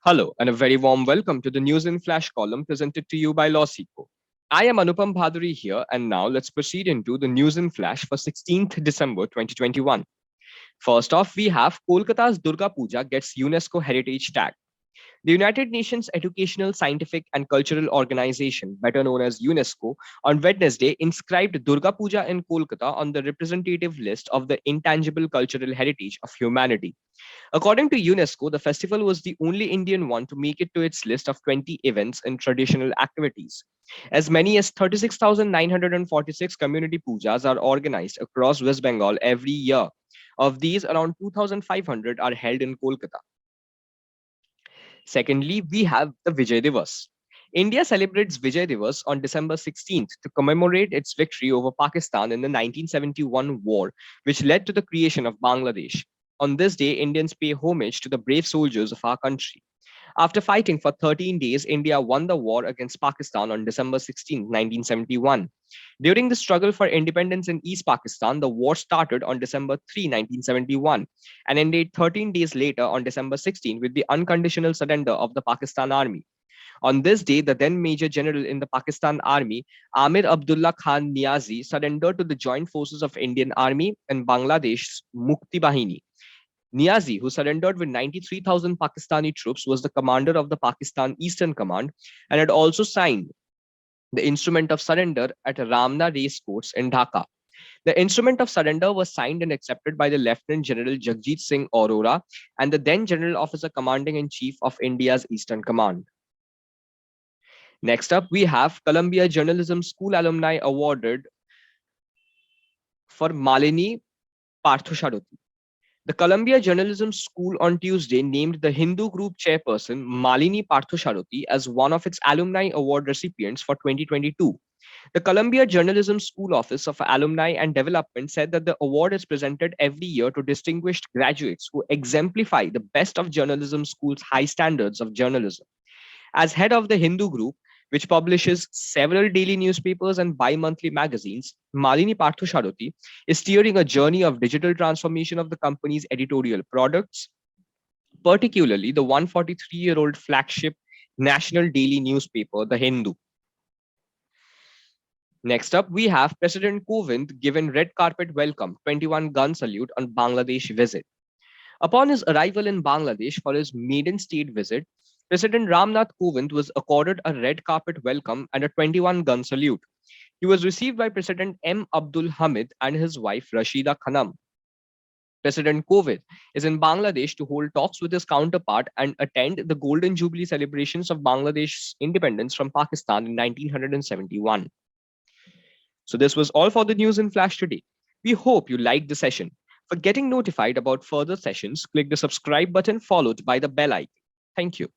Hello, and a very warm welcome to the News in Flash column presented to you by LawSeco. I am Anupam Bhaduri here, and now let's proceed into the News in Flash for 16th December 2021. First off, we have Kolkata's Durga Puja gets UNESCO Heritage Tag. The United Nations Educational, Scientific and Cultural Organization, better known as UNESCO, on Wednesday inscribed Durga Puja in Kolkata on the representative list of the intangible cultural heritage of humanity. According to UNESCO, the festival was the only Indian one to make it to its list of 20 events and traditional activities. As many as 36,946 community pujas are organized across West Bengal every year. Of these, around 2,500 are held in Kolkata. Secondly, we have the Vijay Divas. India celebrates Vijay Divas on December 16th to commemorate its victory over Pakistan in the 1971 war, which led to the creation of Bangladesh. On this day, Indians pay homage to the brave soldiers of our country. After fighting for 13 days, India won the war against Pakistan on December 16, 1971. During the struggle for independence in East Pakistan, the war started on December 3, 1971, and ended 13 days later on December 16 with the unconditional surrender of the Pakistan army. On this day, the then Major General in the Pakistan Army, Amir Abdullah Khan Niazi, surrendered to the joint forces of Indian Army and Bangladesh's Mukti Bahini. Niazi, who surrendered with 93,000 Pakistani troops, was the commander of the Pakistan Eastern Command and had also signed the instrument of surrender at Ramna Race Course in Dhaka. The instrument of surrender was signed and accepted by the Lieutenant General Jagjit Singh Arora and the then General Officer Commanding in Chief of India's Eastern Command. Next up, we have Columbia Journalism School alumni awarded for Malini Parthosharuthi. The Columbia Journalism School on Tuesday named the Hindu Group chairperson Malini Parthosharuthi as one of its alumni award recipients for 2022. The Columbia Journalism School Office of Alumni and Development said that the award is presented every year to distinguished graduates who exemplify the best of journalism school's high standards of journalism. As head of the Hindu Group, which publishes several daily newspapers and bi-monthly magazines, Malini Parthosharuthi is steering a journey of digital transformation of the company's editorial products, particularly the 143-year-old flagship national daily newspaper, The Hindu. Next up, we have President Kovind given red carpet welcome 21-gun salute on Bangladesh visit. Upon his arrival in Bangladesh for his maiden state visit, President Ramnath Kovind was accorded a red carpet welcome and a 21-gun salute. He was received by President M. Abdul Hamid and his wife Rashida Khanam. President Kovind is in Bangladesh to hold talks with his counterpart and attend the Golden Jubilee celebrations of Bangladesh's independence from Pakistan in 1971. So this was all for the news in Flash today. We hope you liked the session. For getting notified about further sessions, click the subscribe button followed by the bell icon. Thank you.